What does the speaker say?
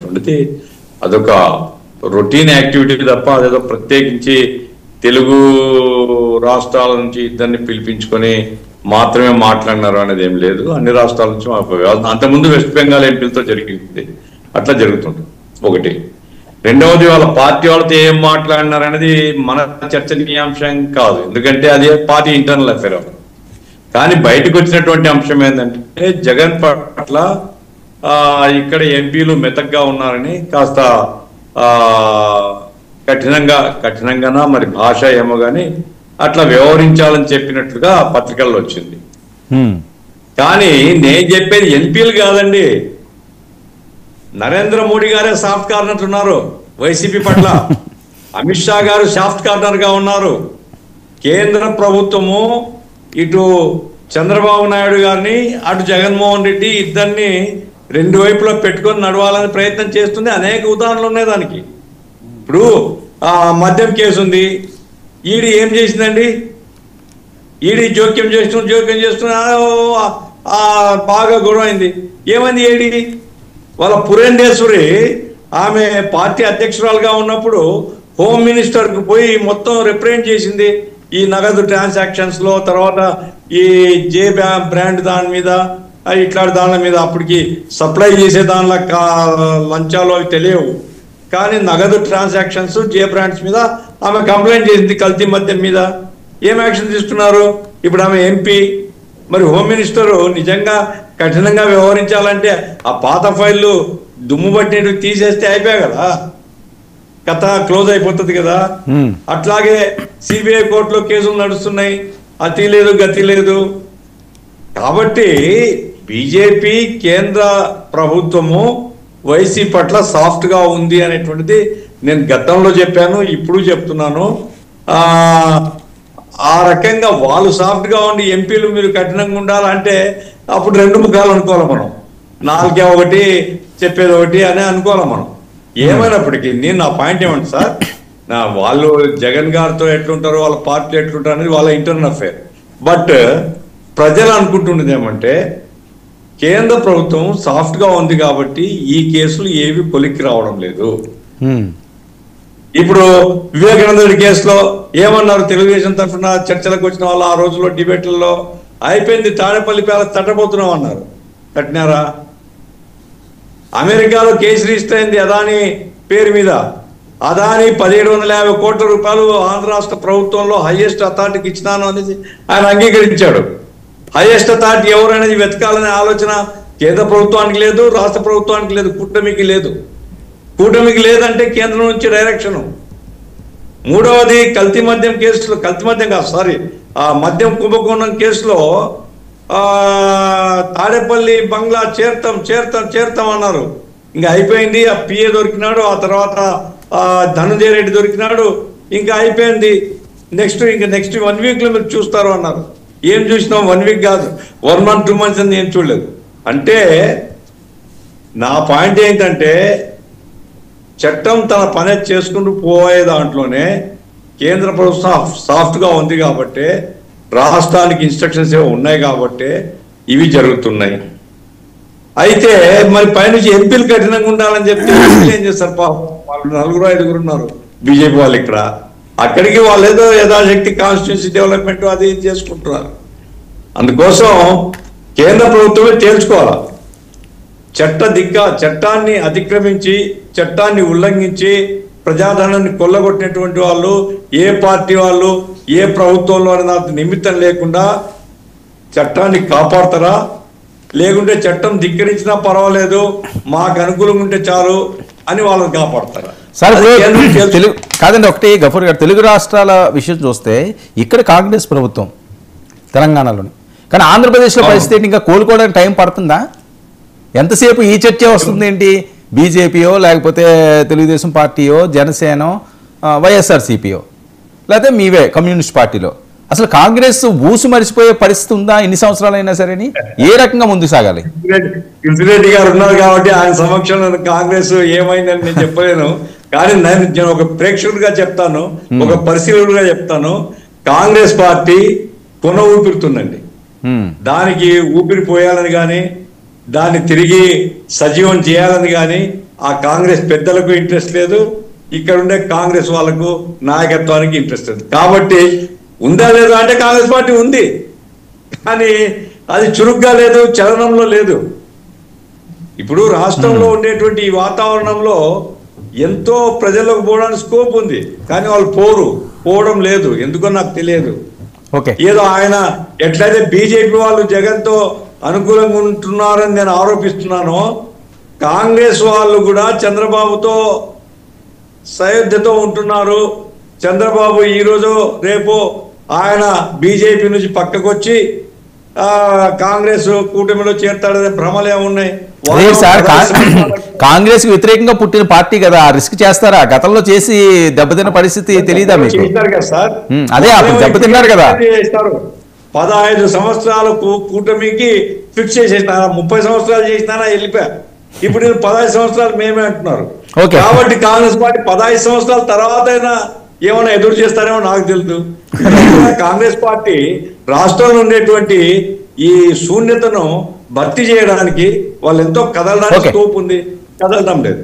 అనేటువంటిది అదొక routine activity తప్ప అదేదో ప్రత్యేకించి తెలుగు రాష్ట్రాల నుంచి ఇద్దరిని పిలిపించుకొని మాత్రమే మాట్లాడినారు అనేది ఏం లేదు. అన్ని రాష్ట్రాల నుంచి అంతకుముందు వెస్ట్ బెంగాల్ ఎంపీలతో జరిగింది, అట్లా జరుగుతుంది. ఒకటి. రెండవది వాళ్ళ పార్టీ వాళ్ళతో ఏం మాట్లాడినారు అనేది మన చర్చనీయాంశం కాదు, ఎందుకంటే అదే పార్టీ ఇంటర్నల్ అఫేర్. కానీ బయటకు వచ్చినటువంటి అంశం ఏంటంటే జగన్ పట్ల ఇక్కడ ఎంపీలు మెతగ్గా ఉన్నారని కాస్త కఠినంగానా మరి భాష ఏమో గాని అట్లా వ్యవహరించాలని చెప్పినట్లుగా పత్రికల్లో వచ్చింది. కానీ నేను చెప్పేది ఎంపీలు కాదండి, నరేంద్ర మోడీ గారే సాఫ్ట్ కార్నర్ ఉన్నారు వైసీపీ పట్ల. అమిత్ షా గారు సాఫ్ట్ కార్నర్ గా ఉన్నారు. కేంద్ర ప్రభుత్వము ఇటు చంద్రబాబు నాయుడు గారిని అటు జగన్మోహన్ రెడ్డి ఇద్దరిని రెండు వైపులో పెట్టుకొని నడవాలని ప్రయత్నం చేస్తుంది. అనేక ఉదాహరణలు ఉన్నాయి దానికి. ఇప్పుడు మద్యం కేసు ఉంది, ఈడీ ఏం చేసిందండి? ఈడీ జోక్యం చేస్తున్నా బాగా గొడవ అయింది. ఏమైంది? ఈడీ వాళ్ళ పురేందేశ్వరి ఆమె పార్టీ అధ్యక్షురాలుగా ఉన్నప్పుడు హోమ్ మినిస్టర్కి పోయి మొత్తం రిప్రజెంట్ చేసింది ఈ నగదు ట్రాన్సాక్షన్స్ లో. తర్వాత ఈ జే బ్రాండ్ దాని మీద ఇట్లాంటి దానిల మీద అప్పటికి సప్లై చేసే దానిలో లంచాలు అవి తెలియవు, కానీ నగదు ట్రాన్సాక్షన్స్ జే బ్రాండ్స్ మీద ఆమె కంప్లైంట్ చేసింది కల్తీ మద్యం మీద. ఏం యాక్షన్ తీసుకున్నారు? ఇప్పుడు ఆమె ఎంపీ. మరి హోమ్ మినిస్టర్ నిజంగా కఠినంగా వ్యవహరించాలంటే ఆ పాత ఫైళ్ళు దుమ్ము పట్టినట్టు తీసేస్తే అయిపోయాయి కదా, కథ క్లోజ్ అయిపోతుంది కదా. అట్లాగే సిబిఐ కోర్టులో కేసులు నడుస్తున్నాయి, అతి లేదు గతి లేదు. కాబట్టి బీజేపీ కేంద్ర ప్రభుత్వము వైసీ పట్ల సాఫ్ట్ గా ఉంది అనేటువంటిది నేను గతంలో చెప్పాను, ఇప్పుడు చెప్తున్నాను. ఆ రకంగా వాళ్ళు సాఫ్ట్ గా ఉండి ఎంపీలు మీరు కఠినంగా ఉండాలంటే అప్పుడు రెండు ముఖాలు అనుకోవాలి మనం. నాలుగే ఒకటి చెప్పేది ఒకటి అని అనుకోవాలి మనం. ఏమైనప్పటికీ నేను నా పాయింట్ ఏమంటే సార్, వాళ్ళు జగన్ గారితో ఎట్లుంటారు, వాళ్ళ పార్టీ ఎట్లుంటారు అనేది వాళ్ళ ఇంటర్నల్ అఫేర్. బట్ ప్రజలు అనుకుంటున్నది ఏమంటే కేంద్ర ప్రభుత్వం సాఫ్ట్ గా ఉంది కాబట్టి ఈ కేసులు ఏవి కొలిక్కి రావడం లేదు. ఇప్పుడు వివేకానంద రెడ్డి కేసులో ఏమన్నారు? తెలుగుదేశం తరఫున చర్చలకు వచ్చిన వాళ్ళు ఆ రోజుల్లో డిబేట్లలో అయిపోయింది, తాడేపల్లి ప్యాలెస్ తట్టబోతున్నాం అన్నారు. కట్టినారా? అమెరికాలో కేసు రిజిస్టర్ అయింది అదాని పేరు మీద. అదాని 1750 కోట్ల రూపాయలు ఆంధ్ర రాష్ట్ర ప్రభుత్వంలో హైయెస్ట్ అథారిటీకి ఇచ్చినాను అనేది ఆయన అంగీకరించాడు. హైయెస్ట్ అథారిటీ ఎవరు అనేది వెతకాలనే ఆలోచన కేంద్ర ప్రభుత్వానికి లేదు, రాష్ట్ర ప్రభుత్వానికి లేదు, కూటమికి లేదు. కూటమికి లేదంటే కేంద్రం నుంచి డైరెక్షన్. మూడవది కల్తీ మద్యం కేసులో, కల్తీ మద్యం కాదు సారీ, ఆ మద్యం కుంభకోణం కేసులో తాడేపల్లి బంగ్లా చేరుతాం అన్నారు. ఇంకా అయిపోయింది. ఆ పిఏ దొరికినాడు, ఆ తర్వాత ధనంజయ రెడ్డి దొరికినాడు, ఇంకా అయిపోయింది. నెక్స్ట్ 1 వీక్ లో మీరు చూస్తారు అన్నారు. ఏం చూసినాం? 1 వీక్ కాదు, 1 month 2 months అని ఏం చూడలేదు. అంటే నా పాయింట్ ఏంటంటే చట్టం తన పని చేసుకుంటూ పోయే దాంట్లోనే కేంద్ర ప్రభుత్వం సాఫ్ట్ గా ఉంది కాబట్టి, రాష్ట్రానికి ఇన్స్ట్రక్షన్స్ ఏవో ఉన్నాయి కాబట్టి ఇవి జరుగుతున్నాయి. అయితే మరి పైనుంచి ఎంపీలు కఠినంగా ఉండాలని చెప్తే ఏం చేస్తారు? పాపం వాళ్ళు 4-5 ఉన్నారు బీజేపీ వాళ్ళు ఇక్కడ. అక్కడికి వాళ్ళు ఏదో యథాశక్తి కాన్స్టిట్యూన్సీ డెవలప్మెంట్ అది చేసుకుంటున్నారు. అందుకోసం కేంద్ర ప్రభుత్వమే తేల్చుకోవాలి. చట్టాన్ని అతిక్రమించి, చట్టాన్ని ఉల్లంఘించి ప్రజాధనాన్ని కొల్లగొట్టినటువంటి వాళ్ళు ఏ పార్టీ వాళ్ళు, ఏ ప్రభుత్వంలో అనే నిమిత్తం లేకుండా చట్టాన్ని కాపాడతారా, లేకుంటే చట్టం ధిక్కరించినా పర్వాలేదు మాకు అనుకూలంగా ఉంటే చాలు అని వాళ్ళని కాపాడతారా? కాదండి, ఒకటి గఫూర్ గారు, తెలుగు రాష్ట్రాల విషయం చూస్తే ఇక్కడ కాంగ్రెస్ ప్రభుత్వం తెలంగాణలోని, కానీ ఆంధ్రప్రదేశ్లో పరిస్థితి ఇంకా కోలుకోవడానికి టైం పడుతుందా? ఎంతసేపు ఈ చర్చ వస్తుంది ఏంటి? బీజేపీయో లేకపోతే తెలుగుదేశం పార్టీయో, జనసేనో, వైఎస్ఆర్సీపీయో, లేకపోతే మీవే కమ్యూనిస్ట్ పార్టీలో. అసలు కాంగ్రెస్ ఊసు మరిచిపోయే పరిస్థితి ఉందా? ఇన్ని సంవత్సరాలైనా సరేని ఏ రకంగా ముందుకు సాగాలి? కిషన్రెడ్డి గారు ఉన్నారు కాబట్టి ఆయన సమక్షంలో కాంగ్రెస్ ఏమైందని నేను చెప్పలేను. కానీ నేను ఒక ప్రేక్షకుడిగా చెప్తాను, ఒక పరిశీలకుడిగా చెప్తాను. కాంగ్రెస్ పార్టీ కొన ఊపిరుతుందండి. దానికి ఊపిరి పోయాలని కానీ, దాన్ని తిరిగి సజీవం చేయాలని కానీ ఆ కాంగ్రెస్ పెద్దలకు ఇంట్రెస్ట్ లేదు, ఇక్కడ ఉండే కాంగ్రెస్ వాళ్ళకు నాయకత్వానికి ఇంట్రెస్ట్ లేదు. కాబట్టి ఉందా లేదా అంటే కాంగ్రెస్ పార్టీ ఉంది, కానీ అది చురుగ్గా లేదు, చలనంలో లేదు. ఇప్పుడు రాష్ట్రంలో ఉండేటువంటి ఈ వాతావరణంలో ఎంతో ప్రజలకు పోవడానికి స్కోప్ ఉంది, కానీ వాళ్ళు పోవడం లేదు. ఎందుకో నాకు తెలియదు. ఓకే, ఏదో ఆయన ఎట్లయితే బీజేపీ వాళ్ళు జగన్తో అనుకూలంగా ఉంటున్నారని నేను ఆరోపిస్తున్నానో, కాంగ్రెస్ వాళ్ళు కూడా చంద్రబాబుతో సయోధ్యతో ఉంటున్నారు. చంద్రబాబు ఈరోజు రేపు ఆయన బీజేపీ నుంచి పక్కకొచ్చి కాంగ్రెస్ కూటమిలో చేరతాడనే భ్రమలు ఏమున్నాయి? లేదు సార్, కాంగ్రెస్ కి వ్యతిరేకంగా పుట్టిన పార్టీ కదా, రిస్క్ చేస్తారా? గతంలో చేసి దెబ్బతిన్న పరిస్థితి తెలియదా మీకు? చేస్తారు కదా సార్, అదే అప్పుడు దెబ్బతిన్నారు కదా. 15 సంవత్సరాల కూటమికి ఫిక్స్ చేసేసినారా? 30 సంవత్సరాలు చేసినారా? వెళ్ళిపోయా. ఇప్పుడు 15 సంవత్సరాలు మేమే అంటున్నారు. కాబట్టి కాంగ్రెస్ పార్టీ 15 సంవత్సరాల తర్వాత అయినా ఏమైనా ఎదురు చేస్తారేమో నాకు తెలుసు. కాంగ్రెస్ పార్టీ రాష్ట్రంలో ఉండేటువంటి ఈ శూన్యతను భర్తీ చేయడానికి వాళ్ళు ఎంతో కదలడానికి స్కోప్ ఉంది, కదలడం లేదు.